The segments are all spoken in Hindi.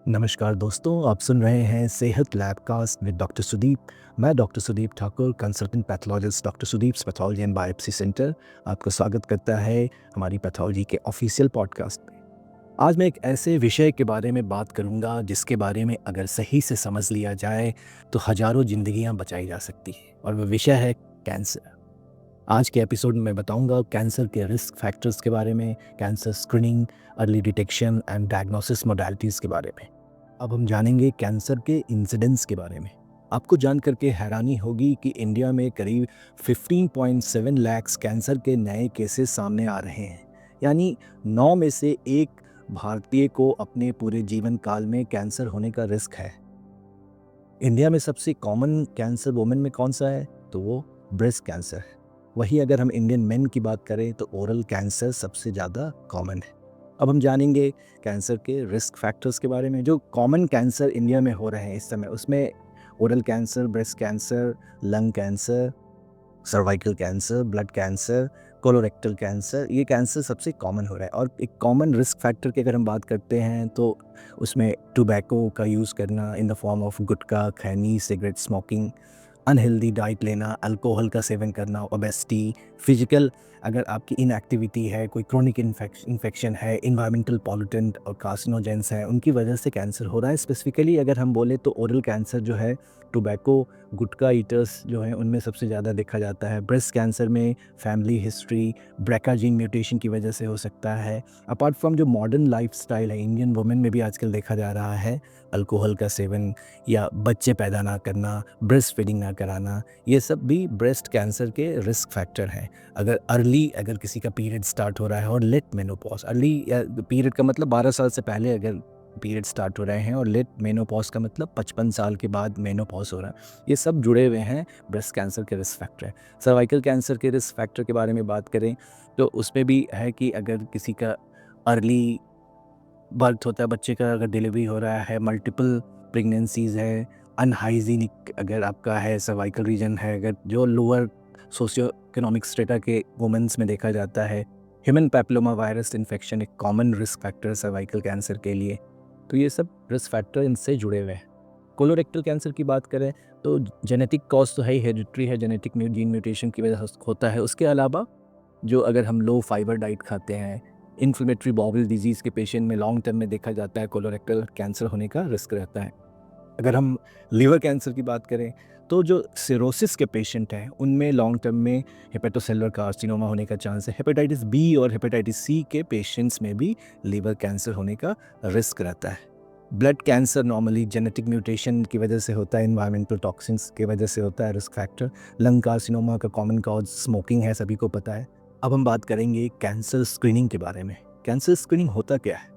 नमस्कार दोस्तों, आप सुन रहे हैं सेहत लैबकास्ट विद डॉक्टर सुदीप। मैं doctor Sudeep Thakur, consultant pathologist doctor Sudeep's pathology and biopsy centre, आपका स्वागत करता है हमारी पैथोलॉजी के ऑफिशियल पॉडकास्ट में। आज मैं एक ऐसे विषय के बारे में बात करूंगा जिसके बारे में अगर सही से समझ लिया जाए तो हजारों जिंदगियां बचाई जा सकती हैं, और वह विषय है कैंसर। आज के एपिसोड में मैं बताऊंगा कैंसर के रिस्क फैक्टर्स के बारे में, cancer screening, early detection and diagnosis modalities के बारे में। अब हम जानेंगे कैंसर के इंसिडेंस के बारे में। आपको जान करके हैरानी होगी कि इंडिया में करीब 15.7 लाख कैंसर के नए केसेस सामने आ रहे हैं। यानी 9 में से एक भारतीय को अपने पूरे जीवन काल में कैंसर होने का रिस्क है। इंडिया में सबसे कॉमन कैंसर वुमेन में कौन सा है? तो वो ब्रेस्ट कैंसर है। वही अगर हम इंडियन मेन की बात करें तो ओरल कैंसर सबसे ज़्यादा कॉमन है। अब हम जानेंगे कैंसर के रिस्क फैक्टर्स के बारे में। जो कॉमन कैंसर इंडिया में हो रहे हैं इस समय, उसमें oral cancer, breast cancer, lung cancer, cervical cancer, blood cancer, colorectal cancer, ये कैंसर सबसे कॉमन हो रहा है। और एक कॉमन रिस्क फैक्टर की अगर हम बात करते हैं तो उसमें टोबैको का यूज़ करना in the form of gutkha, khaini, cigarette smoking, unhealthy diet लेना, अल्कोहल का सेवन करना, ओबेसिटी, फिजिकल अगर आपकी इनएक्टिविटी है, कोई क्रोनिक इन्फेक्शन है, इन्वायरमेंटल पॉल्यूटेंट और कार्सिनोजेंस हैं, उनकी वजह से कैंसर हो रहा है। स्पेसिफिकली अगर हम बोले तो ओरल कैंसर जो है, टोबैको, गुटखा ईटर्स जो हैं उनमें सबसे ज़्यादा देखा जाता है। ब्रेस्ट कैंसर में फैमिली हिस्ट्री, ब्रेका जीन म्यूटेशन की वजह से हो सकता है। अपार्ट फ्रॉम जो मॉडर्न लाइफस्टाइल है, इंडियन वुमेन में भी आजकल देखा जा रहा है अल्कोहल का सेवन या बच्चे पैदा ना करना, ब्रेस्ट फीडिंग ना कराना, ये सब भी ब्रेस्ट कैंसर के रिस्क फैक्टर हैं। अगर किसी का पीरियड स्टार्ट हो रहा है और लेट मेनोपॉज, अर्ली या पीरियड का मतलब 12 साल से पहले अगर पीरियड स्टार्ट हो रहे हैं, और लेट मेनोपॉज का मतलब 55 साल के बाद मेनोपॉज हो रहा है, ये सब जुड़े हुए हैं ब्रेस्ट कैंसर के रिस्क फैक्टर है। सर्वाइकल कैंसर के रिस्क फैक्टर के बारे में बात करें तो उसमें भी है कि अगर किसी का अर्ली बर्थ होता है, बच्चे का अगर डिलीवरी हो रहा है, मल्टीपल प्रेगनेंसीज है, अनहाइजीनिक अगर आपका है सर्वाइकल रीजन है, अगर जो लोअर सोशियो इकोनॉमिक स्टेटा के वुमेंस में देखा जाता है, ह्यूमन पैपिलोमा वायरस इन्फेक्शन एक कॉमन रिस्क फैक्टर है सर्वाइकल कैंसर के लिए। तो ये सब रिस्क फैक्टर इनसे जुड़े हुए हैं। कोलोरेक्टल कैंसर की बात करें तो जेनेटिक कॉज तो है ही, हेरिडिटरी है, जेनेटिक जीन म्यूटेशन की वजह से होता है। उसके अलावा जो अगर हम लो फाइबर डाइट खाते हैं, इन्फ्लेमेटरी बाउल डिजीज़ के पेशेंट में लॉन्ग टर्म में देखा जाता है कोलोरेक्टल कैंसर होने का रिस्क रहता है। अगर हम लिवर कैंसर की बात करें तो जो सिरोसिस के पेशेंट हैं उनमें लॉन्ग टर्म में हेपेटोसेलुलर कार्सिनोमा होने का चांस है। हेपेटाइटिस बी और हेपेटाइटिस सी के पेशेंट्स में भी लिवर कैंसर होने का रिस्क रहता है। Blood cancer normally genetic mutation की वजह से होता है, इन्वायरमेंटल टॉक्सिन्स की वजह से होता है रिस्क फैक्टर। लंग कार्सिनोमा का कॉमन कॉज स्मोकिंग है, सभी को पता है। अब हम बात करेंगे कैंसर स्क्रीनिंग के बारे में। कैंसर स्क्रीनिंग होता क्या है?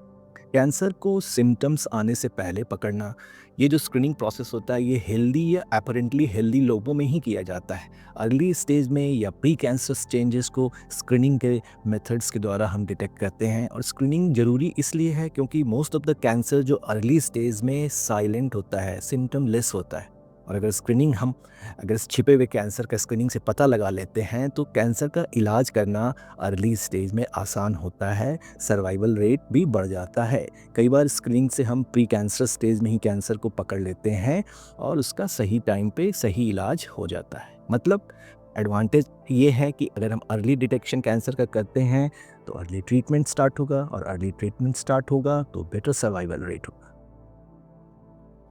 कैंसर को सिम्टम्स आने से पहले पकड़ना, ये जो स्क्रीनिंग प्रोसेस होता है ये हेल्दी या अपरेंटली हेल्दी लोगों में ही किया जाता है। अर्ली स्टेज में या प्री कैंसर चेंजेस को स्क्रीनिंग के मेथड्स के द्वारा हम डिटेक्ट करते हैं। और स्क्रीनिंग ज़रूरी इसलिए है क्योंकि मोस्ट ऑफ द कैंसर जो अर्ली स्टेज में साइलेंट होता है, सिम्टम लेस होता है। और अगर इस छिपे हुए कैंसर का स्क्रीनिंग से पता लगा लेते हैं तो कैंसर का इलाज करना अर्ली स्टेज में आसान होता है, सर्वाइवल रेट भी बढ़ जाता है। कई बार स्क्रीनिंग से हम प्री कैंसर स्टेज में ही कैंसर को पकड़ लेते हैं और उसका सही टाइम पे सही इलाज हो जाता है। मतलब एडवांटेज ये है कि अगर हम अर्ली डिटेक्शन कैंसर का करते हैं तो अर्ली ट्रीटमेंट स्टार्ट होगा, और अर्ली ट्रीटमेंट स्टार्ट होगा तो बेटर सर्वाइवल रेट होगा।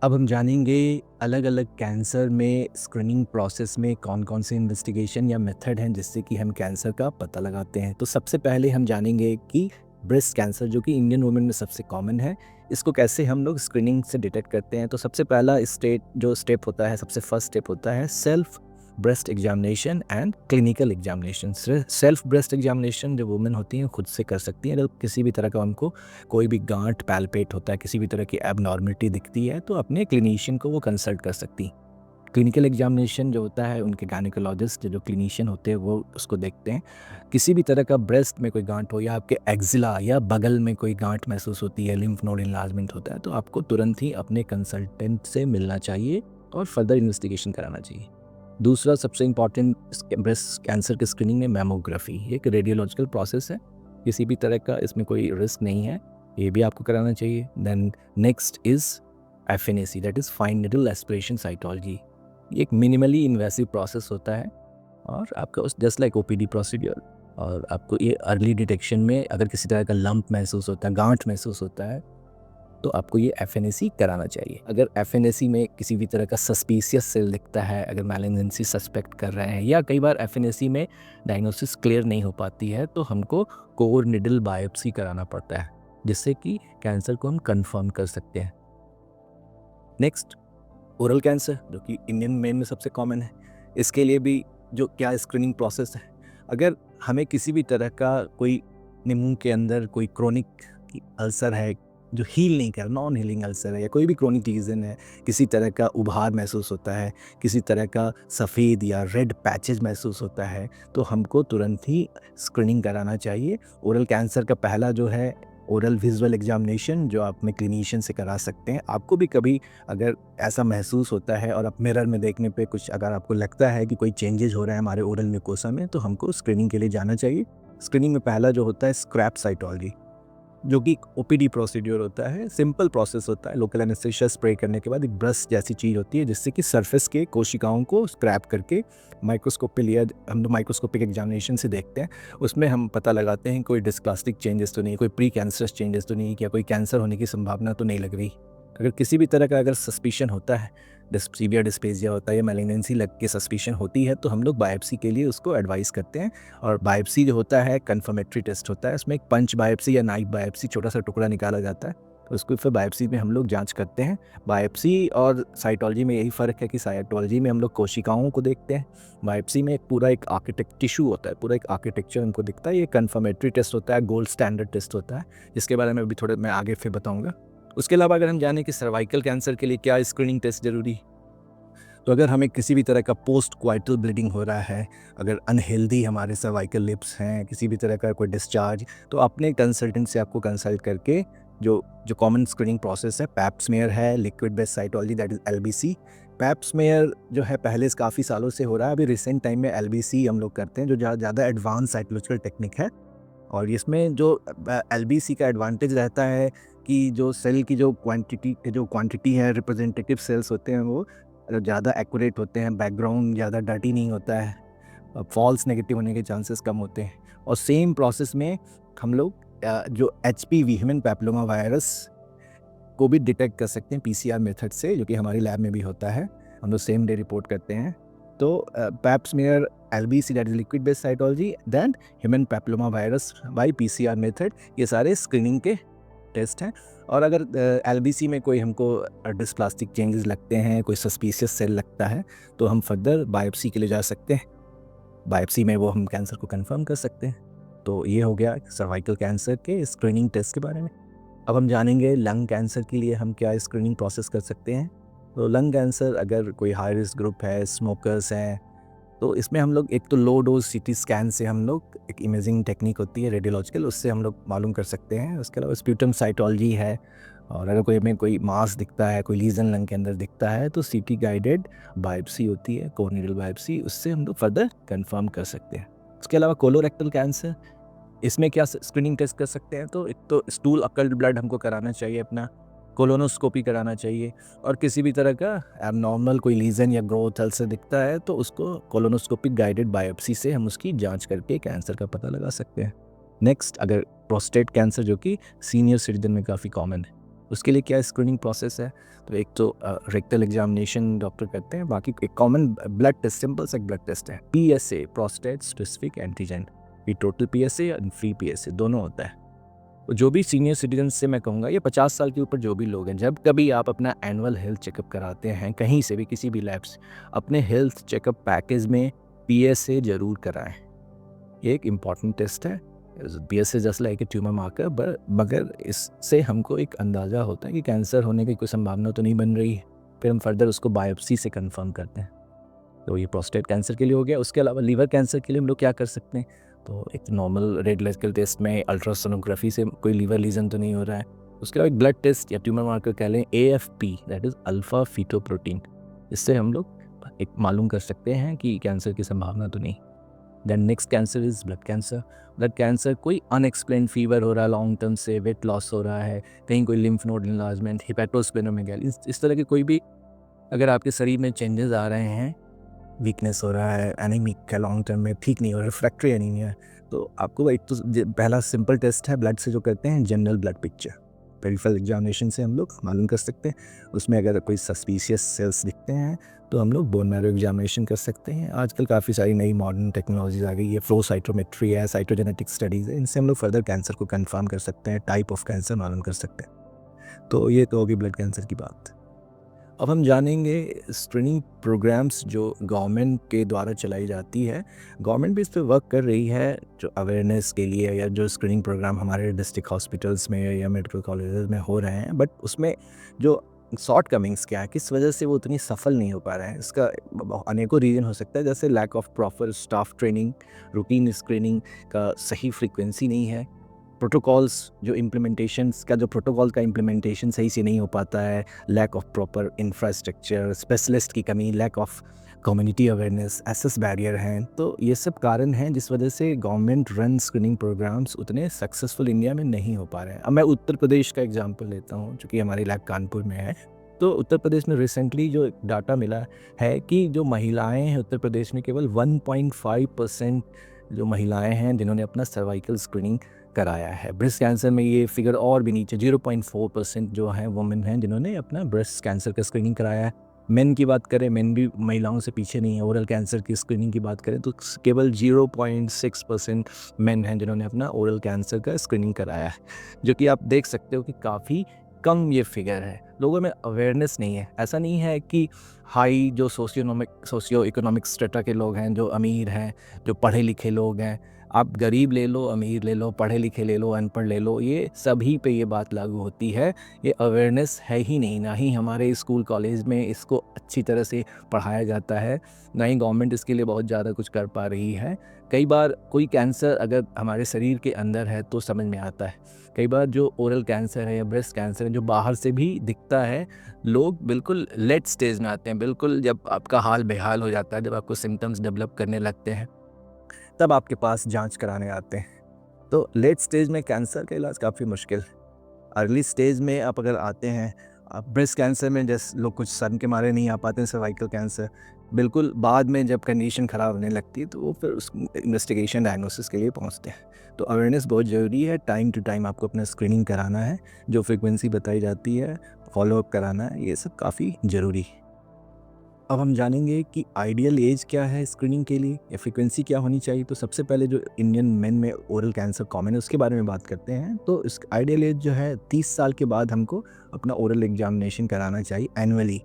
अब हम जानेंगे अलग अलग कैंसर में स्क्रीनिंग प्रोसेस में कौन कौन से इन्वेस्टिगेशन या मेथड हैं जिससे कि हम कैंसर का पता लगाते हैं। तो सबसे पहले हम जानेंगे कि ब्रेस्ट कैंसर जो कि इंडियन वुमेन में सबसे कॉमन है, इसको कैसे हम लोग स्क्रीनिंग से डिटेक्ट करते हैं। तो सबसे पहला स्टेप होता है, सबसे फर्स्ट स्टेप होता है self breast examination and clinical examination. Self breast examination जो वुमेन होती हैं खुद से कर सकती हैं। अगर किसी भी तरह का उनको कोई भी गांठ पैल्पेट होता है, किसी भी तरह की एबनॉर्मलिटी दिखती है तो अपने क्लिनिशियन को वो कंसल्ट कर सकती हैं। क्लिनिकल एग्जामिनेशन जो होता है उनके गायनेकोलॉजिस्ट जो क्लिनिशियन होते हैं वो उसको देखते हैं। किसी भी तरह का ब्रेस्ट में कोई गांठ हो या आपके एक्जिला या बगल में कोई गांठ महसूस होती है, लिम्फ नोड इनलार्जमेंट होता है, तो आपको तुरंत ही अपने कंसल्टेंट से मिलना चाहिए और फर्दर इन्वेस्टिगेशन कराना चाहिए। दूसरा सबसे इम्पॉर्टेंट ब्रेस्ट कैंसर के स्क्रीनिंग में मैमोग्राफी, एक रेडियोलॉजिकल प्रोसेस है। किसी भी तरह का इसमें कोई रिस्क नहीं है। ये भी आपको कराना चाहिए। Then next is FNAC, that is fine needle aspiration cytology. ये एक मिनिमली इन्वेसिव प्रोसेस होता है और आपका उस जस्ट लाइक OPD प्रोसीड्योर, और आपको ये अर्ली डिटेक्शन में अगर किसी तरह का लंप महसूस होता है, गांठ महसूस होता है, तो आपको ये FNAC कराना चाहिए। अगर FNAC में किसी भी तरह का सस्पिशियस सेल दिखता है, अगर मैलिग्नेंसी सस्पेक्ट कर रहे हैं, या कई बार FNAC में डायग्नोसिस क्लियर नहीं हो पाती है, तो हमको कोर निडल बायोप्सी कराना पड़ता है, जिससे कि कैंसर को हम कंफर्म कर सकते हैं। नेक्स्ट, ओरल कैंसर, जो कि इंडियन मेन में सबसे कॉमन है। इसके लिए भी जो क्या स्क्रीनिंग प्रोसेस है, अगर हमें किसी भी तरह का कोई मुंह के अंदर कोई क्रोनिक अल्सर है जो हील नहीं कर, नॉन हीलिंग अल्सर है, या कोई भी क्रोनिक रीजन है, किसी तरह का उभार महसूस होता है, किसी तरह का सफ़ेद या रेड पैचेज महसूस होता है, तो हमको तुरंत ही स्क्रीनिंग कराना चाहिए। ओरल कैंसर का पहला जो है ओरल विजुअल एग्जामिनेशन, जो आप में क्लिनिशियन से करा सकते हैं। आपको भी कभी अगर ऐसा महसूस होता है और आप मिरर में देखने पे कुछ अगर आपको लगता है कि कोई चेंजेस हो रहा है हमारे ओरल म्यूकोसा में, तो हमको स्क्रीनिंग के लिए जाना चाहिए। स्क्रीनिंग में पहला जो होता है स्क्रैप साइटोलॉजी, जो कि OPD प्रोसीड्योर होता है। सिंपल प्रोसेस होता है, लोकल एनेस्थीसिया स्प्रे करने के बाद एक ब्रश जैसी चीज़ होती है, जिससे कि सरफेस के कोशिकाओं को स्क्रैप करके माइक्रोस्कोप पे लिया, हम माइक्रोस्कोपिक एग्जामिनेशन से देखते हैं। उसमें हम पता लगाते हैं कोई डिस्प्लास्टिक चेंजेस तो नहीं, कोई प्री कैंसरस चेंजेस तो नहीं, क्या कोई कैंसर होने की संभावना तो नहीं लग रही। अगर किसी भी तरह का अगर सस्पिशन होता है, सीवियर डिस्पेजिया होता है या मैलिग्नेंसी लग के सस्पिशन होती है, तो हम लोग बायोप्सी के लिए उसको एडवाइस करते हैं। और बायोप्सी जो होता है कंफर्मेटरी टेस्ट होता है, उसमें एक पंच बायोप्सी या नाइफ बायोप्सी, छोटा सा टुकड़ा निकाला जाता है, तो उसको फिर बायोप्सी में हम लोग जांच करते हैं। बायोप्सी और साइटोलॉजी में यही फ़र्क है कि साइटोलॉजी में हम लोग कोशिकाओं को देखते हैं, बायोप्सी में एक पूरा एक टिश्यू होता है, पूरा एक आर्किटेक्चर हमको दिखता है। ये कंफर्मेटरी टेस्ट होता है, गोल्ड स्टैंडर्ड टेस्ट होता है, जिसके बारे में अभी थोड़े मैं आगे फिर बताऊँगा। उसके अलावा अगर हम जानें कि सर्वाइकल कैंसर के लिए क्या स्क्रीनिंग टेस्ट ज़रूरी, तो अगर हमें किसी भी तरह का पोस्ट क्वाइटल ब्लीडिंग हो रहा है, अगर अनहेल्दी हमारे सर्वाइकल लिप्स हैं, किसी भी तरह का कोई डिस्चार्ज, तो अपने कंसल्टेंट से आपको कंसल्ट करके जो कॉमन स्क्रीनिंग प्रोसेस है, पैप स्मेयर है, liquid based cytology that is LBC। Pap smear जो है पहले काफ़ी सालों से हो रहा है, अभी रिसेंट टाइम में LBC हम लोग करते हैं, जो ज़्यादा एडवांस साइटोलॉजिकल टेक्निक है। और इसमें जो LBC का एडवांटेज रहता है कि जो सेल की जो क्वांटिटी है, रिप्रेजेंटेटिव सेल्स होते हैं, वो ज़्यादा एक्यूरेट होते हैं, बैकग्राउंड ज़्यादा डर्टी नहीं होता है, फॉल्स नेगेटिव होने के चांसेस कम होते हैं। और सेम प्रोसेस में हम लोग जो HPV ह्यूमन पैपिलोमा वायरस को भी डिटेक्ट कर सकते हैं PCR मेथड से, जो कि हमारी लैब में भी होता है, हम लोग सेम डे रिपोर्ट करते हैं। तो pap smear, LBC that is liquid based cytology, then human papilloma virus by PCR method, ये सारे स्क्रीनिंग के टेस्ट हैं। और अगर LBC में कोई हमको डिस्प्लास्टिक चेंजेस लगते हैं, कोई सस्पिशियस सेल लगता है, तो हम फर्दर बायोप्सी के लिए जा सकते हैं। बायोप्सी में वो हम कैंसर को कंफर्म कर सकते हैं। तो ये हो गया सर्वाइकल कैंसर के स्क्रीनिंग टेस्ट के बारे में। अब हम जानेंगे लंग कैंसर के लिए हम क्या स्क्रीनिंग प्रोसेस कर सकते हैं। तो लंग कैंसर अगर कोई हाई रिस्क ग्रुप है, स्मोकर्स हैं, तो इसमें हम लोग एक तो लो डोज CT स्कैन से हम लोग, एक इमेजिंग टेक्निक होती है रेडियोलॉजिकल, उससे हम लोग मालूम कर सकते हैं। उसके अलावा स्प्यूटम साइटोलॉजी है, और अगर कोई हमें कोई मास दिखता है, कोई लीजन लंग के अंदर दिखता है, तो CT गाइडेड बायोप्सी होती है, कोर्नियल बायोप्सी, उससे हम लोग फर्दर कंफर्म कर सकते हैं। उसके अलावा कोलोरेक्टल कैंसर, इसमें क्या स्क्रीनिंग टेस्ट कर सकते हैं, तो एक तो स्टूल अकल्ट ब्लड हमको कराना चाहिए, अपना कोलोनोस्कोपी कराना चाहिए, और किसी भी तरह का एबनॉर्मल कोई लीजन या ग्रोथ अल्सर दिखता है, तो उसको कोलोनोस्कोपिक गाइडेड बायोप्सी से हम उसकी जांच करके कैंसर का पता लगा सकते हैं। नेक्स्ट, अगर प्रोस्टेट कैंसर, जो कि सीनियर सिटीजन में काफ़ी कॉमन है, उसके लिए क्या स्क्रीनिंग प्रोसेस है, तो एक तो रेक्टल एग्जामिनेशन डॉक्टर करते हैं, बाकी एक कॉमन ब्लड टेस्ट, सिंपल सा ब्लड टेस्ट है, PSA, प्रोस्टेट स्पेसिफिक एंटीजन। ये टोटल PSA और फ्री PSA दोनों होता है। जो भी सीनियर सिटीजन से मैं कहूँगा, ये 50 साल के ऊपर जो भी लोग हैं, जब कभी आप अपना एनुअल हेल्थ चेकअप कराते हैं कहीं से भी, किसी भी लैब से, अपने हेल्थ चेकअप पैकेज में PSA ज़रूर कराएं। ये एक इम्पॉर्टेंट टेस्ट है। PSA just like a tumour marker, मगर इससे हमको एक अंदाज़ा होता है कि कैंसर होने की कोई संभावना तो नहीं बन रही है, फिर हम फर्दर उसको बायोप्सी से कंफर्म करते हैं। तो ये प्रोस्टेट कैंसर के लिए हो गया। उसके अलावा लीवर कैंसर के लिए हम लोग क्या कर सकते हैं, तो एक नॉर्मल रेडियोलॉजिकल टेस्ट में अल्ट्रासोनोग्राफी से कोई लीवर लीजन तो नहीं हो रहा है। उसके अलावा एक ब्लड टेस्ट या ट्यूमर मार्कर कह लें, AFP that is alpha fetoprotein, इससे हम लोग एक मालूम कर सकते हैं कि कैंसर की संभावना तो नहीं। Then next cancer is blood cancer. Blood cancer कोई अनएक्सप्लेन्ड फीवर हो रहा है लॉन्ग टर्म से, वेट लॉस हो रहा है, कहीं कोई लिम्फ नोड एनलार्जमेंट, हेपेटोस्प्लेनोमेगाली, इस तरह के कोई भी अगर आपके शरीर में चेंजेस आ रहे हैं, वीकनेस हो रहा है, एनीमिक है, लॉन्ग टर्म में ठीक नहीं हो रहा, रिफ्रैक्टरी एनीमिया है, तो आपको एक तो पहला सिंपल टेस्ट है ब्लड से जो करते हैं, general blood picture. Peripheral examination से हम लोग मालूम कर सकते हैं। उसमें अगर कोई सस्पिशियस सेल्स दिखते हैं तो हम लोग बोन मैरो एग्जामिनेशन कर सकते हैं। आजकल काफ़ी सारी नई मॉडर्न टेक्नोलॉजीज आ गई है, फ्लो साइटोमेट्री है, साइटोजेनेटिक स्टडीज़ है, इनसे हम लोग फर्दर कैंसर को कंफर्म कर सकते हैं, टाइप ऑफ कैंसर मालूम कर सकते हैं। तो ये तो होगी ब्लड कैंसर की बात। अब हम जानेंगे स्क्रीनिंग प्रोग्राम्स जो गवर्नमेंट के द्वारा चलाई जाती है। गवर्नमेंट भी इस पे वर्क कर रही है जो अवेयरनेस के लिए, या जो स्क्रीनिंग प्रोग्राम हमारे डिस्ट्रिक्ट हॉस्पिटल्स में या मेडिकल कॉलेजेस में हो रहे हैं, बट उसमें जो शॉर्ट कमिंग्स क्या है, किस वजह से वो उतनी सफल नहीं हो पा रहे हैं, इसका अनेकों रीज़न हो सकता है। जैसे lack of proper staff training, routine screening का सही फ्रीक्वेंसी नहीं है, प्रोटोकॉल्स जो इम्प्लीमेंटेशंस का जो प्रोटोकॉल का इम्प्लीमेंटेशन सही से नहीं हो पाता है, lack of proper infrastructure, specialist की कमी, lack of community awareness, access barrier हैं। तो ये सब कारण हैं जिस वजह से गवर्नमेंट रन स्क्रीनिंग प्रोग्राम्स उतने सक्सेसफुल इंडिया में नहीं हो पा रहे हैं। अब मैं उत्तर प्रदेश का एग्जांपल लेता हूँ, जो कि हमारी लैब कानपुर में है। तो उत्तर प्रदेश में रिसेंटली जो डाटा मिला है कि जो महिलाएं हैं उत्तर प्रदेश में, केवल 1.5% जो महिलाएं हैं जिन्होंने अपना सर्वाइकल स्क्रीनिंग कराया है। ब्रेस्ट कैंसर में ये फिगर और भी नीचे, 0.4% जो है वुमेन हैं जिन्होंने अपना ब्रेस्ट कैंसर का स्क्रीनिंग कराया है। मेन की बात करें, मेन भी महिलाओं से पीछे नहीं है। ओरल कैंसर की स्क्रीनिंग की बात करें तो केवल 0.6% मेन हैं जिन्होंने अपना ओरल कैंसर का स्क्रीनिंग कराया है, जो कि आप देख सकते हो कि काफ़ी कम ये फिगर है। लोगों में अवेयरनेस नहीं है। ऐसा नहीं है कि हाई जो सोशियो इकोनॉमिक स्ट्रेटा के लोग हैं, जो अमीर हैं, जो पढ़े लिखे लोग हैं, आप गरीब ले लो, अमीर ले लो, पढ़े लिखे ले लो, अनपढ़ ले लो, ये सभी पे ये बात लागू होती है। ये अवेयरनेस है ही नहीं, ना ही हमारे स्कूल कॉलेज में इसको अच्छी तरह से पढ़ाया जाता है, ना ही गवर्नमेंट इसके लिए बहुत ज़्यादा कुछ कर पा रही है। कई बार कोई कैंसर अगर हमारे शरीर के अंदर है तो समझ में आता है। कई बार जो ओरल कैंसर है या ब्रेस्ट कैंसर है जो बाहर से भी दिखता है, लोग बिल्कुल लेट स्टेज में आते हैं, बिल्कुल जब आपका हाल बेहाल हो जाता है, जब आपको सिम्टम्स डेवलप करने लगते हैं, तब आपके पास जांच कराने आते हैं। तो लेट स्टेज में कैंसर का इलाज काफ़ी मुश्किल। अर्ली स्टेज में आप अगर आते हैं, आप ब्रेस्ट कैंसर में जैसे लोग कुछ शर्म के मारे नहीं आ पाते हैं, सर्वाइकल कैंसर बिल्कुल बाद में जब कंडीशन ख़राब होने लगती है तो वो फिर उस इन्वेस्टिगेशन डायग्नोसिस के लिए पहुंचते हैं। तो अवेयरनेस बहुत ज़रूरी है। टाइम टू टाइम आपको अपना स्क्रीनिंग कराना है, जो फ्रिक्वेंसी बताई जाती है फॉलोअप कराना है, ये सब काफ़ी ज़रूरी है। अब हम जानेंगे कि आइडियल एज क्या है स्क्रीनिंग के लिए, या फ्रीक्वेंसी क्या होनी चाहिए। तो सबसे पहले जो इंडियन मेन में ओरल कैंसर कॉमन है उसके बारे में बात करते हैं। तो इस आइडियल एज जो है 30 साल के बाद हमको अपना ओरल एग्जामिनेशन कराना चाहिए एनुअली।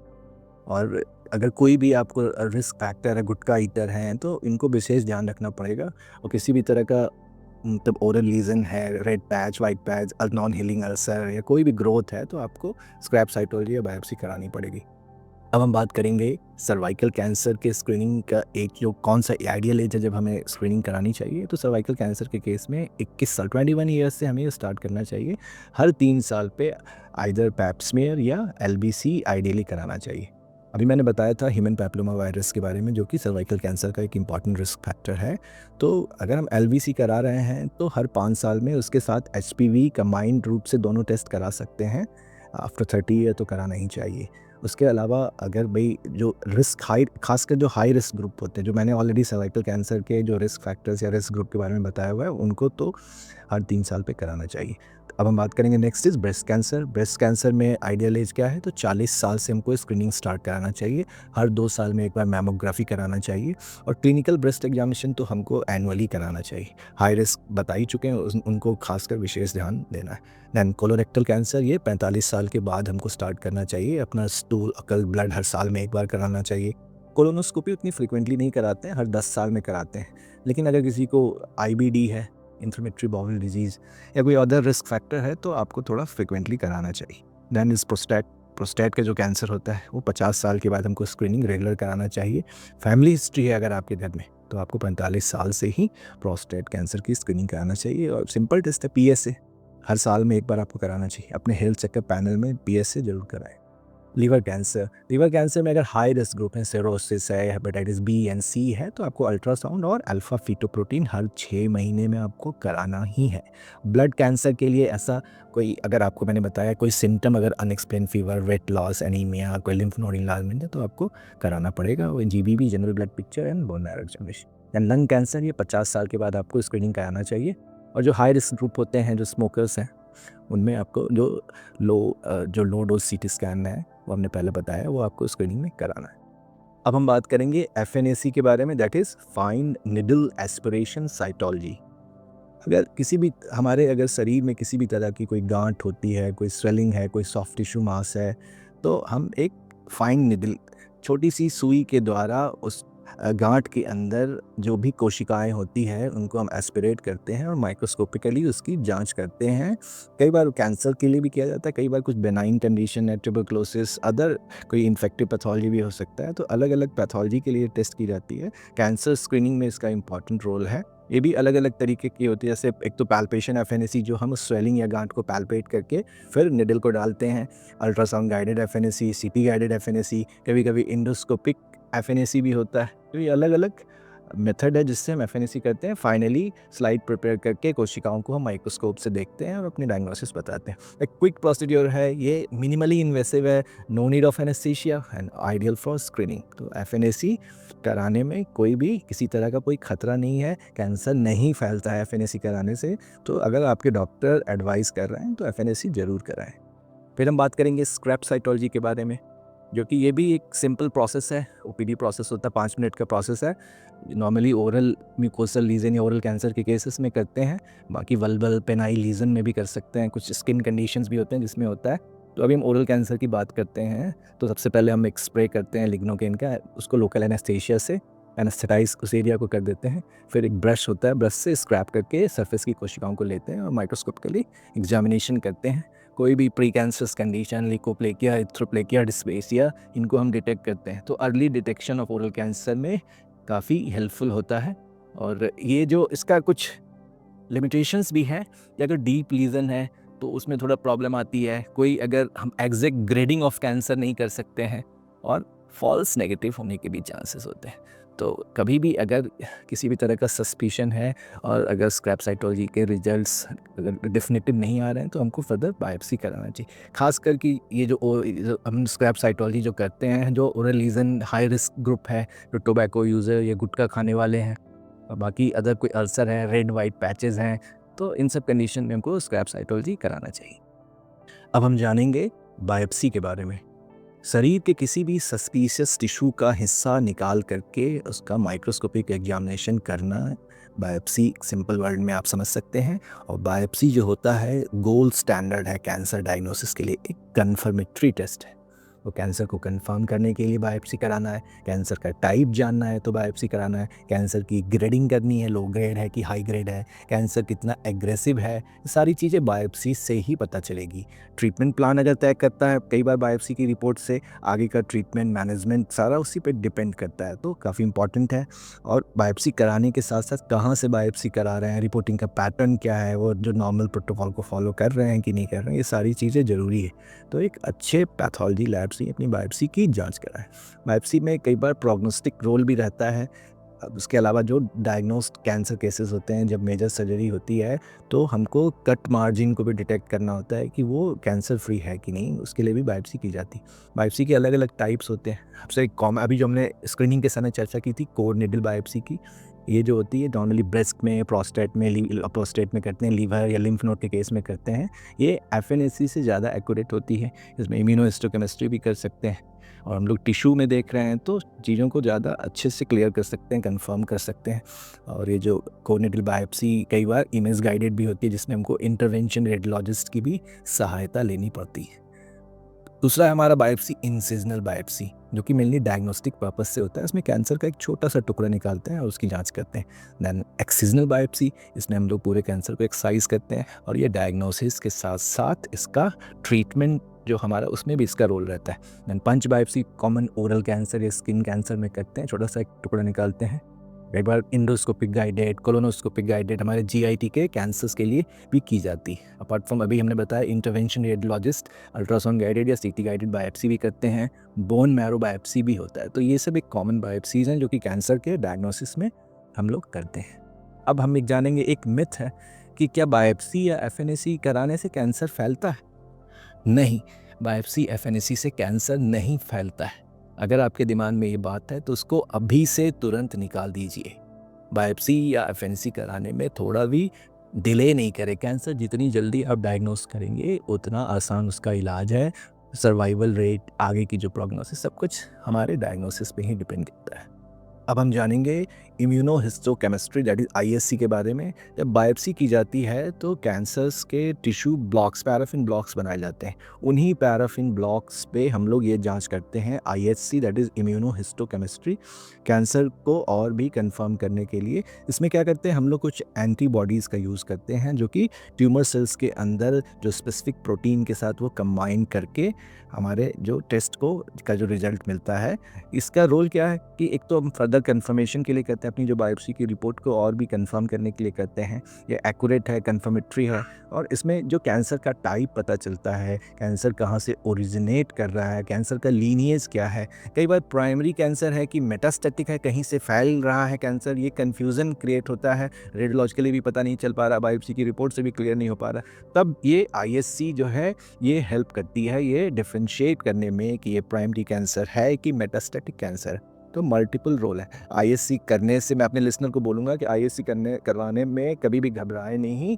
और अगर कोई भी आपको रिस्क फैक्टर है, गुटखा ईटर हैं, तो इनको विशेष ध्यान रखना पड़ेगा। और किसी भी तरह का मतलब ओरल लीजन है, red patch, white patch, non healing ulcer या कोई भी ग्रोथ है, तो आपको स्क्रैप साइटोलॉजी या बायोप्सी करानी पड़ेगी। अब हम बात करेंगे सर्वाइकल कैंसर के स्क्रीनिंग का एक जो कौन सा आइडियल एज है जब हमें स्क्रीनिंग करानी चाहिए। तो सर्वाइकल कैंसर के केस में 21 साल 21 ईयर्स से हमें स्टार्ट करना चाहिए। हर 3 साल पे आइदर पैप स्मीयर या एलबीसी आइडियली कराना चाहिए। अभी मैंने बताया था ह्यूमन पैपिलोमा वायरस के बारे में, जो कि सर्वाइकल कैंसर का एक इम्पॉर्टेंट रिस्क फैक्टर है। तो अगर हम एलबीसी करा रहे हैं तो हर 5 साल में उसके साथ एचपीवी कंबाइंड रूप से दोनों टेस्ट करा सकते हैं। आफ्टर 30 ईयर तो कराना ही चाहिए। उसके अलावा अगर भाई जो रिस्क हाई, खासकर जो हाई रिस्क ग्रुप होते हैं, जो मैंने ऑलरेडी सर्वाइकल कैंसर के जो रिस्क फैक्टर्स या रिस्क ग्रुप के बारे में बताया हुआ है, उनको तो हर 3 साल पे कराना चाहिए। अब हम बात करेंगे next is breast cancer. Breast cancer में आइडियल एज क्या है, तो 40 साल से हमको स्क्रीनिंग स्टार्ट कराना चाहिए। हर 2 साल में एक बार मैमोग्राफी कराना चाहिए, और क्लिनिकल ब्रेस्ट एग्जामिनेशन तो हमको एनुअली कराना चाहिए। हाई रिस्क बता ही चुके हैं, उनको खासकर विशेष ध्यान देना है। दैन कोलोरेक्टल कैंसर, ये 45 साल के बाद हमको स्टार्ट करना चाहिए। अपना स्टूल, अकल, ब्लड हर साल में एक बार कराना चाहिए। कोलोनोस्कोपी उतनी फ्रिक्वेंटली नहीं कराते हैं, हर 10 साल में कराते हैं। लेकिन अगर किसी को आईबीडी है, इंफ्लेमेटरी बाउल डिजीज़, या कोई अदर रिस्क फैक्टर है, तो आपको थोड़ा फ्रिक्वेंटली कराना चाहिए। Then is prostate. प्रोस्टेट का जो कैंसर होता है वो 50 साल के बाद हमको स्क्रीनिंग रेगुलर कराना चाहिए। फैमिली हिस्ट्री है अगर आपके घर में, तो आपको 45 साल से ही प्रोस्टेट कैंसर की स्क्रीनिंग कराना चाहिए। और सिंपल टेस्ट है पीएसए, हर साल में एक बार आपको कराना चाहिए। अपने हेल्थ चेकअप पैनल में पीएसए जरूर कराएं। लीवर कैंसर में अगर हाई रिस्क ग्रुप है, सिरोसिस है, हेपेटाइटिस बी एंड सी है, तो आपको अल्ट्रासाउंड और अल्फा फीटोप्रोटीन हर 6 महीने में आपको कराना ही है। ब्लड कैंसर के लिए ऐसा कोई, अगर आपको मैंने बताया कोई सिम्टम, अगर unexplain fever, weight loss, anaemia, कोई लिम्फ नोड इनलार्जमेंट है, तो आपको कराना पड़ेगा वो GBP, general blood picture and bone marrow examination. And lung cancer, ये 50 साल के बाद आपको स्क्रीनिंग कराना चाहिए। और जो हाई रिस्क ग्रुप होते हैं, जो स्मोकर्स हैं, उनमें आपको जो लो डोज सीटी स्कैन है, वो हमने पहले बताया, वो आपको स्क्रीनिंग में कराना है। अब हम बात करेंगे एफएनएसी के बारे में, that is fine needle aspiration cytology. अगर किसी भी हमारे अगर शरीर में किसी भी तरह की कोई गांठ होती है, कोई स्वेलिंग है, कोई सॉफ्ट टिश्यू मास है, तो हम एक फाइन निडल, छोटी सी सुई के द्वारा उस गांठ के अंदर जो भी कोशिकाएं होती हैं उनको हम एस्पिरेट करते हैं और माइक्रोस्कोपिकली उसकी जांच करते हैं। कई बार कैंसर के लिए भी किया जाता है, कई बार कुछ बेनाइन कंडीशन है, ट्यूबरक्लोसिस, अदर कोई इन्फेक्टिव पैथोलॉजी भी हो सकता है, तो अलग अलग पैथोलॉजी के लिए टेस्ट की जाती है। कैंसर स्क्रीनिंग में इसका इंपॉर्टेंट रोल है। ये भी अलग अलग तरीके की होती है, जैसे एक तो पैल्पेशन एफएनएसी, जो हम उस स्वेलिंग या गांठ को पैल्पेट करके फिर निडल को डालते हैं। अल्ट्रासाउंड गाइडेड एफएनएसी, सीटी गाइडेड एफएनएसी, कभी कभी इंडोस्कोपिक एफएनएसी भी होता है। तो ये अलग अलग मेथड है जिससे हम एफएनएसी करते हैं। फाइनली स्लाइड प्रिपेयर करके कोशिकाओं को हम माइक्रोस्कोप से देखते हैं और अपनी डायग्नोसिस बताते हैं। एक क्विक प्रोसीड्योर है, ये मिनिमली इन्वेसिव है, no need of anaesthesia and ideal for screening. तो एफएनएसी कराने में कोई भी किसी तरह का कोई खतरा नहीं है, कैंसर नहीं फैलता है एफएनएसी कराने से। तो अगर आपके डॉक्टर एडवाइस कर रहे हैं तो एफएनएसी ज़रूर कराएं। फिर हम बात करेंगे स्क्रैप साइटोलॉजी के बारे में, जो कि ये भी एक सिंपल प्रोसेस है, ओपीडी प्रोसेस होता है, 5 मिनट का प्रोसेस है। नॉर्मली ओरल म्यूकोसल लीजन या ओरल कैंसर के केसेस में करते हैं, बाकी वल्बल पेनाइल लीजन में भी कर सकते हैं, कुछ स्किन कंडीशंस भी होते हैं जिसमें होता है। तो अभी हम ओरल कैंसर की बात करते हैं, तो सबसे पहले हम एक स्प्रे करते हैं लिग्नोकेन का, उसको लोकल एनेस्थीसिया से एनेस्थेटाइज उस एरिया को कर देते हैं। फिर एक ब्रश होता है, ब्रश से स्क्रैप करके सरफेस की कोशिकाओं को लेते हैं और माइक्रोस्कोपिकली एग्जामिनेशन करते हैं। कोई भी प्री कैंसरस कंडीशन, ल्यूकोप्लेकिया, इथ्रोप्लेकिया, डिस्पेसिया, इनको हम डिटेक्ट करते हैं। तो early detection of oral cancer में काफ़ी हेल्पफुल होता है। और ये जो इसका कुछ लिमिटेशंस भी हैं कि अगर डीप लीजन है तो उसमें थोड़ा प्रॉब्लम आती है, कोई अगर हम एग्जैक्ट ग्रेडिंग ऑफ कैंसर नहीं कर सकते हैं, और फॉल्स नेगेटिव होने के भी चांसेस होते हैं। तो कभी भी अगर किसी भी तरह का सस्पिशन है और अगर स्क्रैप साइटोलॉजी के रिजल्ट्स अगर डेफिनेटिव नहीं आ रहे हैं, तो हमको फर्दर बायोप्सी कराना चाहिए। खासकर कि ये जो हम स्क्रैप साइटोलॉजी जो करते हैं, जो oral lesion high risk group है, जो टोबैको यूज़र या गुटखा खाने वाले हैं, और बाकी अदर कोई अल्सर है, रेड वाइट पैचेस हैं, तो इन सब कंडीशन में हमको स्क्रैप साइटोलॉजी कराना चाहिए। अब हम जानेंगे बायोप्सी के बारे में। शरीर के किसी भी सस्पिशियस टिश्यू का हिस्सा निकाल करके उसका माइक्रोस्कोपिक एग्जामिनेशन करना, बायोप्सी सिंपल वर्ड में आप समझ सकते हैं। और बायोप्सी जो होता है गोल्ड स्टैंडर्ड है कैंसर डायग्नोसिस के लिए, एक कन्फर्मेटरी टेस्ट है। वो कैंसर को कंफर्म करने के लिए बायोप्सी कराना है, कैंसर का टाइप जानना है तो बायोप्सी कराना है, कैंसर की ग्रेडिंग करनी है, लो ग्रेड है कि हाई ग्रेड है, कैंसर कितना एग्रेसिव है, सारी चीज़ें बायोप्सी से ही पता चलेगी। ट्रीटमेंट प्लान अगर तय करता है, कई बार बायोप्सी की रिपोर्ट से आगे का ट्रीटमेंट मैनेजमेंट सारा उसी पे डिपेंड करता है, तो काफ़ी इंपॉर्टेंट है। और बायोप्सी कराने के साथ साथ कहाँ से बायोप्सी करा रहे हैं, रिपोर्टिंग का पैटर्न क्या है, वो जो नॉर्मल प्रोटोकॉल को फॉलो कर रहे हैं कि नहीं कर रहे हैं, ये सारी चीज़ें ज़रूरी है। तो एक अच्छे पैथोलॉजी लैब से अपनी बायोप्सी की जांच कराएं। बायोप्सी में कई बार प्रोग्नोस्टिक रोल भी रहता है। उसके अलावा जो डायग्नोस्ड कैंसर केसेस होते हैं, जब मेजर सर्जरी होती है, तो हमको कट मार्जिन को भी डिटेक्ट करना होता है कि वो कैंसर फ्री है कि नहीं, उसके लिए भी बायोप्सी की जाती है। बायोप्सी के अलग अलग टाइप्स होते हैं। सबसे कॉमन अभी जो हमने स्क्रीनिंग के समय चर्चा की थी, कोर निडल बायोप्सी की, ये जो होती है नॉर्मली ब्रेस्ट में, प्रोस्टेट में करते हैं, लीवर या लिम्फ नोड के केस में करते हैं। ये एफएनएसी से ज़्यादा एक्यूरेट होती है। इसमें इम्यूनोहिस्टोकेमिस्ट्री भी कर सकते हैं, और हम लोग टिश्यू में देख रहे हैं तो चीज़ों को ज़्यादा अच्छे से क्लियर कर सकते हैं, कंफर्म कर सकते हैं। और ये जो कोनिडल बायोप्सी कई बार इमेज गाइडेड भी होती है, जिसमें हमको इंटरवेंशन रेडियोलॉजिस्ट की भी सहायता लेनी पड़ती है। दूसरा है हमारा बायोप्सी इंसिजनल बायोप्सी, जो कि मेनली डायग्नोस्टिक पर्पस से होता है। इसमें कैंसर का एक छोटा सा टुकड़ा निकालते हैं और उसकी जांच करते हैं। दैन एक्सिजनल बायोप्सी, इसमें हम लोग पूरे कैंसर को एक्साइज करते हैं, और ये डायग्नोसिस के साथ साथ इसका ट्रीटमेंट जो हमारा, उसमें भी इसका रोल रहता है। दैन पंच बायोप्सी कॉमन ओरल कैंसर या स्किन कैंसर में करते हैं, छोटा सा एक टुकड़ा निकालते हैं, कई बार इंडोस्कोपिक गाइडेड, कोलोनोस्कोपिक गाइडेड हमारे जीआईटी के कैंसर्स के लिए भी की जाती है। अपार्ट फ्रॉम अभी हमने बताया इंटरवेंशन रेडियोलॉजिस्ट अल्ट्रासाउंड गाइडेड या सीटी गाइडेड बायोप्सी भी करते हैं, बोन मैरो बायोप्सी भी होता है। तो ये सब एक कॉमन बायोप्सीज हैं जो कि कैंसर के डायग्नोसिस में हम लोग करते हैं। अब हम एक जानेंगे, एक मिथ है कि क्या बायोप्सी या एफएनएसी कराने से कैंसर फैलता है? नहीं, बायोप्सी एफएनएसी से कैंसर नहीं फैलता है। अगर आपके दिमाग में ये बात है तो उसको अभी से तुरंत निकाल दीजिए। बायोप्सी या एफएनएसी कराने में थोड़ा भी डिले नहीं करें। कैंसर जितनी जल्दी आप डायग्नोस करेंगे उतना आसान उसका इलाज है। सर्वाइवल रेट, आगे की जो प्रोग्नोसिस, सब कुछ हमारे डायग्नोसिस पे ही डिपेंड करता है। अब हम जानेंगे इम्यूनोहिस्टोकेमिस्ट्री दैट इज आईएससी के बारे में। जब बायोप्सी की जाती है तो कैंसर्स के टिश्यू ब्लॉक्स, पैराफिन ब्लॉक्स बनाए जाते हैं। उन्हीं पैराफिन ब्लॉक्स पे हम लोग ये जांच करते हैं, ISC that is immunohistochemistry, cancer को और भी कंफर्म करने के लिए। इसमें क्या करते हैं हम लोग, कुछ एंटीबॉडीज़ का यूज़ करते हैं जो कि ट्यूमर सेल्स के अंदर जो स्पेसिफिक प्रोटीन के साथ वो कंबाइन करके हमारे जो टेस्ट को का जो रिजल्ट मिलता है। इसका रोल क्या है कि एक तो हम फर्दर कंफर्मेशन के लिए करते हैं, अपनी जो बायोप्सी की रिपोर्ट को और भी कंफर्म करने के लिए करते हैं। ये एक्यूरेट है, कंफर्मेटरी है, और इसमें जो कैंसर का टाइप पता चलता है, कैंसर कहाँ से ओरिजिनेट कर रहा है, कैंसर का लीनिएज क्या है। कई बार प्राइमरी कैंसर है कि मेटास्टेटिक है, कहीं से फैल रहा है कैंसर, ये कन्फ्यूज़न क्रिएट होता है। रेडियोलॉजिकली भी पता नहीं चल पा रहा, बायोप्सी की रिपोर्ट से भी क्लियर नहीं हो पा रहा। तब ये आईएससी जो है ये हेल्प करती है ये डिफरेंशिएट करने में कि ये प्राइमरी कैंसर है कि मेटास्टेटिक कैंसर है। तो मल्टीपल रोल है आईएससी करने से। मैं अपने लिसनर को बोलूँगा कि आईएससी करवाने में कभी भी घबराए नहीं।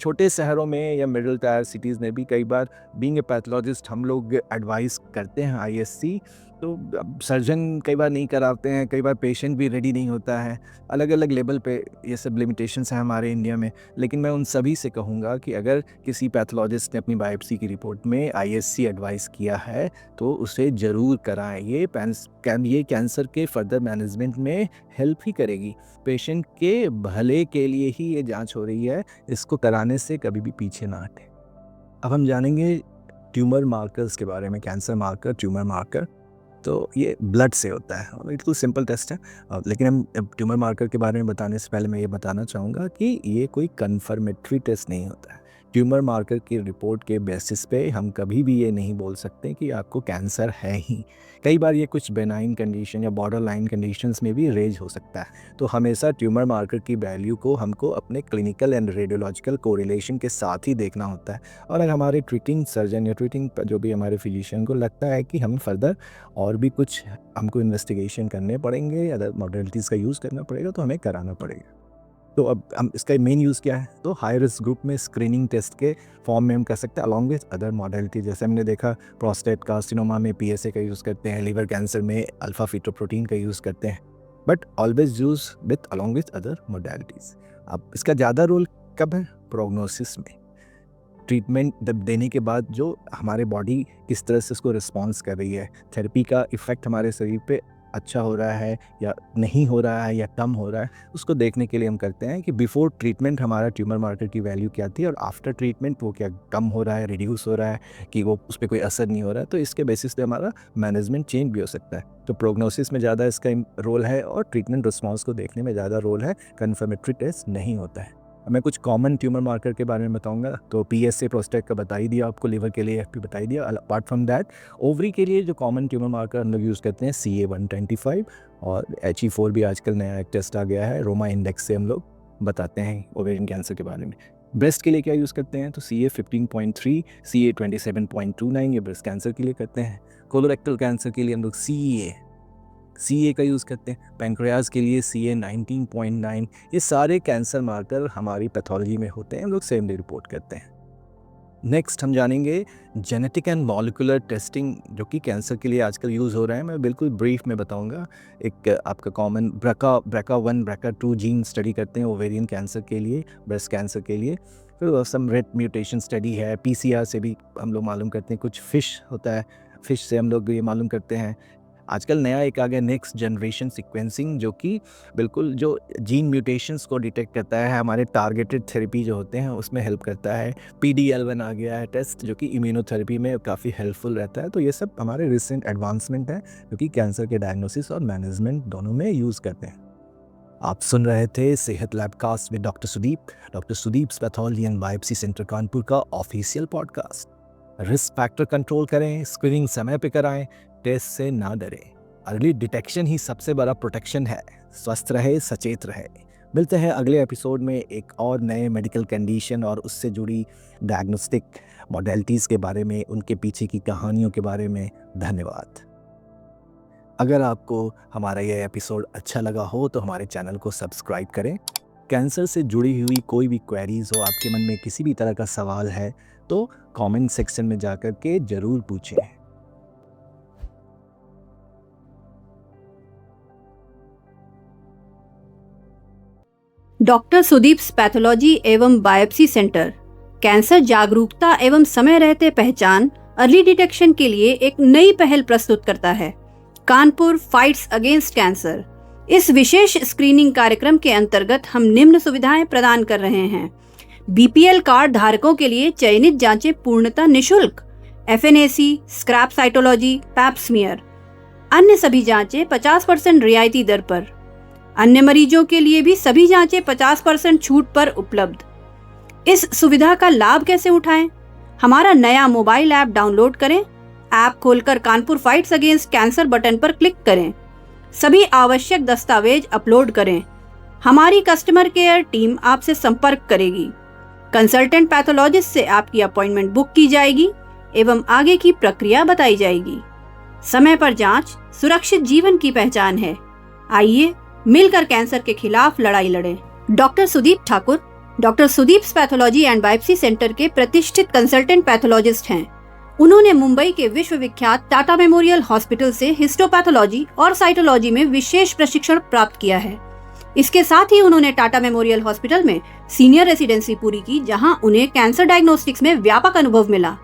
छोटे शहरों में या मिडिल टायर सिटीज़ में भी कई बार बीइंग ए पैथोलॉजिस्ट हम लोग एडवाइस करते हैं आईएससी। तो अब सर्जन कई बार नहीं कराते हैं, कई बार पेशेंट भी रेडी नहीं होता है। अलग अलग लेवल पे ये सब लिमिटेशंस हैं हमारे इंडिया में। लेकिन मैं उन सभी से कहूँगा कि अगर किसी पैथोलॉजिस्ट ने अपनी बायोप्सी की रिपोर्ट में आईएससी एडवाइस किया है तो उसे ज़रूर कराएं। ये कैंसर के फर्दर मैनेजमेंट में हेल्प ही करेगी। पेशेंट के भले के लिए ही ये जांच हो रही है, इसको कराने से कभी भी पीछे ना हटें। अब हम जानेंगे ट्यूमर मार्कर्स के बारे में। कैंसर मार्कर, ट्यूमर मार्कर, तो ये ब्लड से होता है, बिल्कुल सिंपल टेस्ट है। लेकिन हम ट्यूमर मार्कर के बारे में बताने से पहले मैं ये बताना चाहूँगा कि ये कोई कन्फर्मेटरी टेस्ट नहीं होता है। ट्यूमर मार्कर की रिपोर्ट के बेसिस पे हम कभी भी ये नहीं बोल सकते कि आपको कैंसर है ही। कई बार ये कुछ बेनाइन कंडीशन या बॉर्डर लाइन कंडीशंस में भी रेज हो सकता है। तो हमेशा ट्यूमर मार्कर की वैल्यू को हमको अपने क्लिनिकल एंड रेडियोलॉजिकल कोरिलेशन के साथ ही देखना होता है। और अगर हमारे ट्रीटिंग सर्जन या ट्रीटिंग जो भी हमारे फिजिशियन को लगता है कि हम फर्दर और भी कुछ हमको इन्वेस्टिगेशन करने पड़ेंगे, अदर मॉडलिटीज़ का यूज़ करना पड़ेगा, तो हमें कराना पड़ेगा। तो अब हम इसका मेन यूज़ क्या है, तो हाई रिस्क ग्रुप में स्क्रीनिंग टेस्ट के फॉर्म में हम कर सकते हैं अलॉन्ग विथ अदर मॉडलिटी। जैसे हमने देखा प्रोस्टेट कार्सिनोमा में पीएसए का यूज़ करते हैं, लिवर कैंसर में अल्फा फीटोप्रोटीन का यूज़ करते हैं, but always use with along with other modalities. अब इसका ज़्यादा रोल कब है, प्रोग्नोसिस में। ट्रीटमेंट देने के बाद जो हमारे बॉडी किस तरह से उसको रिस्पॉन्स कर रही है, थेरेपी का इफ़ेक्ट हमारे शरीर पे अच्छा हो रहा है या नहीं हो रहा है या कम हो रहा है, उसको देखने के लिए हम करते हैं कि बिफोर ट्रीटमेंट हमारा ट्यूमर मार्कर की वैल्यू क्या थी और आफ्टर ट्रीटमेंट वो क्या कम हो रहा है, रिड्यूस हो रहा है, कि वो उस पर कोई असर नहीं हो रहा है। तो इसके बेसिस पे हमारा मैनेजमेंट चेंज भी हो सकता है। तो प्रोग्नोसिस में ज़्यादा इसका रोल है और ट्रीटमेंट रिस्पॉन्स को देखने में ज़्यादा रोल है, कन्फर्मेटरी टेस्ट नहीं होता है। अब मैं कुछ कॉमन ट्यूमर मार्कर के बारे में बताऊंगा। तो पीएसए प्रोस्टेट का बता ही दिया आपको, लिवर के लिए एफपी बता ही दिया। अपार्ट फ्रॉम दैट ओवरी के लिए जो कॉमन ट्यूमर मार्कर हम लोग यूज़ करते हैं CA-125 और HE4 भी आजकल नया एक टेस्ट आ गया है, रोमा इंडेक्स से हम लोग बताते हैं ओवेरियन कैंसर के बारे में। ब्रेस्ट के लिए क्या यूज़ करते हैं, तो CA-15.3, CA-27.29 ये ब्रेस्ट कैंसर के लिए करते हैं। कोलोरेक्टल कैंसर के लिए हम लोग CA का यूज़ करते हैं। पैंक्रियाज के लिए CA-19.9। ये सारे कैंसर मार्कर हमारी पैथोलॉजी में होते हैं, हम लोग सेम डे रिपोर्ट करते हैं। नेक्स्ट हम जानेंगे जेनेटिक एंड मॉलिक्यूलर टेस्टिंग जो कि कैंसर के लिए आजकल यूज़ हो रहा है। मैं बिल्कुल ब्रीफ में बताऊंगा। एक आपका common BRCA1 BRCA2 gene study करते हैं ओवेरियन कैंसर के लिए, ब्रेस्ट कैंसर के लिए। फिर सम रेट म्यूटेशन स्टडी है, PCR से भी हम लोग मालूम करते हैं। कुछ फिश होता है, फिश से हम लोग ये मालूम करते हैं। आजकल नया एक आ गया नेक्स्ट जनरेशन सीक्वेंसिंग, जो कि बिल्कुल जो जीन म्यूटेशंस को डिटेक्ट करता है, हमारे टारगेटेड थेरेपी जो होते हैं उसमें हेल्प करता है। PDL1 आ गया है टेस्ट जो कि इम्यूनोथेरेपी में काफ़ी हेल्पफुल रहता है। तो ये सब हमारे रिसेंट एडवांसमेंट है जो कि कैंसर के डायग्नोसिस और मैनेजमेंट दोनों में यूज़ करते हैं। आप सुन रहे थे सेहत labcast with doctor Sudeep pathology and biopsy centre Kanpur का official podcast. Risk factor control करें, स्क्रीनिंग समय पे कराएं, टेस्ट से ना डरें। अर्ली डिटेक्शन ही सबसे बड़ा प्रोटेक्शन है। स्वस्थ रहे, सचेत रहे। मिलते हैं अगले एपिसोड में एक और नए मेडिकल कंडीशन और उससे जुड़ी डायग्नोस्टिक मॉडलिटीज़ के बारे में, उनके पीछे की कहानियों के बारे में। धन्यवाद। अगर आपको हमारा यह एपिसोड अच्छा लगा हो तो हमारे चैनल को सब्सक्राइब करें। कैंसर से जुड़ी हुई कोई भी क्वेरीज हो, आपके मन में किसी भी तरह का सवाल है तो कमेंट सेक्शन में जाकर के ज़रूर पूछें। डॉक्टर सुदीप पैथोलॉजी एवं बायोप्सी सेंटर कैंसर जागरूकता एवं समय रहते पहचान अर्ली डिटेक्शन के लिए एक नई पहल प्रस्तुत करता है, कानपुर फाइट्स अगेंस्ट कैंसर। इस विशेष स्क्रीनिंग कार्यक्रम के अंतर्गत हम निम्न सुविधाएं प्रदान कर रहे हैं। बीपीएल कार्ड धारकों के लिए चयनित जांचें पूर्णतः निःशुल्क, FNAC, scrape cytology, pap smear. अन्य सभी जांचें 50% रियायती दर पर। अन्य मरीजों के लिए भी सभी जांचें 50% छूट पर उपलब्ध। इस सुविधा का लाभ कैसे उठाएं? हमारा नया मोबाइल ऐप डाउनलोड करें। ऐप खोलकर Kanpur fights against cancer button पर क्लिक करें। सभी आवश्यक दस्तावेज अपलोड करें। हमारी कस्टमर केयर टीम आपसे संपर्क करेगी। कंसल्टेंट पैथोलॉजिस्ट से आपकी अपॉइंटमेंट बुक की जाएगी एवं आगे की प्रक्रिया बताई जाएगी। समय पर जांच सुरक्षित जीवन की पहचान है। आइए मिलकर कैंसर के खिलाफ लड़ाई लड़ें। Doctor Sudeep Thakur doctor Sudeep pathology and biopsy centre के प्रतिष्ठित कंसल्टेंट पैथोलॉजिस्ट हैं। उन्होंने मुंबई के विश्वविख्यात टाटा मेमोरियल हॉस्पिटल से हिस्टोपैथोलॉजी और साइटोलॉजी में विशेष प्रशिक्षण प्राप्त किया है। इसके साथ ही उन्होंने टाटा मेमोरियल हॉस्पिटल में सीनियर रेसिडेंसी पूरी की, जहां उन्हें कैंसर डायग्नोस्टिक्स में व्यापक अनुभव मिला।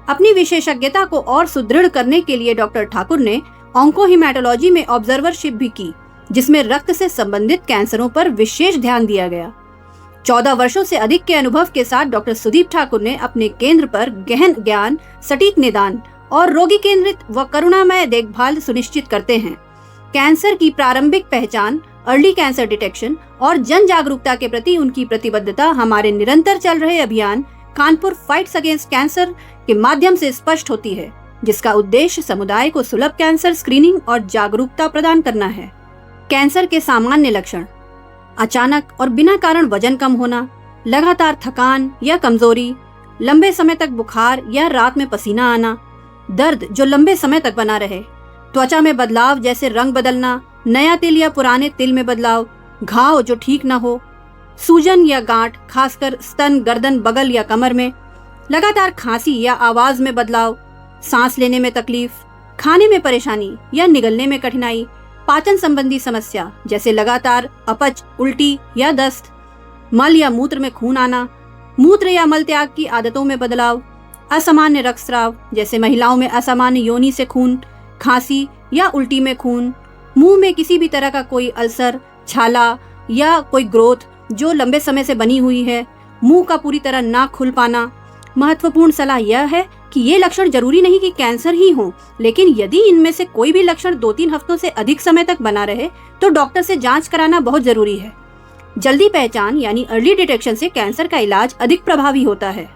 अपनी विशेषज्ञता को और सुदृढ़ करने के लिए डॉक्टर ठाकुर ने ऑन्कोहीमेटोलॉजी में ऑब्जर्वरशिप भी की, जिसमें रक्त से संबंधित कैंसरों पर विशेष ध्यान दिया गया। 14 वर्षों से अधिक के अनुभव के साथ डॉक्टर सुदीप ठाकुर ने अपने केंद्र पर गहन ज्ञान, सटीक निदान और रोगी केंद्रित व करुणामय देखभाल सुनिश्चित करते हैं। कैंसर की प्रारंभिक पहचान, अर्ली कैंसर डिटेक्शन और जन जागरूकता के प्रति उनकी प्रतिबद्धता हमारे निरंतर चल रहे अभियान कानपुर फाइट्स अगेंस्ट कैंसर के माध्यम से स्पष्ट होती है, जिसका उद्देश्य समुदाय को सुलभ कैंसर स्क्रीनिंग और जागरूकता प्रदान करना है। कैंसर के सामान्य लक्षण: अचानक और बिना कारण वजन कम होना, लगातार थकान या कमजोरी, लंबे समय तक बुखार या रात में पसीना आना, दर्द जो लंबे समय तक बना रहे, त्वचा में बदलाव जैसे रंग बदलना, नया तिल या पुराने तिल में बदलाव, घाव जो ठीक न हो, सूजन या गांठ खासकर स्तन, गर्दन, बगल या कमर में, लगातार खांसी या आवाज में बदलाव, सांस लेने में तकलीफ, खाने में परेशानी या निगलने में कठिनाई, पाचन संबंधी समस्या जैसे लगातार अपच, उल्टी या दस्त, मल या मूत्र में खून आना, मूत्र या मल त्याग की आदतों में बदलाव, असामान्य रक्तस्राव जैसे महिलाओं में असामान्य योनि से खून, खांसी या उल्टी में खून, मुंह में किसी भी तरह का कोई अल्सर, छाला या कोई ग्रोथ जो लंबे समय से बनी हुई है, मुंह का पूरी तरह ना खुल पाना। महत्वपूर्ण सलाह यह है कि ये लक्षण जरूरी नहीं कि कैंसर ही हो, लेकिन यदि इनमें से कोई भी लक्षण 2-3 हफ्तों से अधिक समय तक बना रहे तो डॉक्टर से जांच कराना बहुत जरूरी है। जल्दी पहचान यानी अर्ली डिटेक्शन से कैंसर का इलाज अधिक प्रभावी होता है।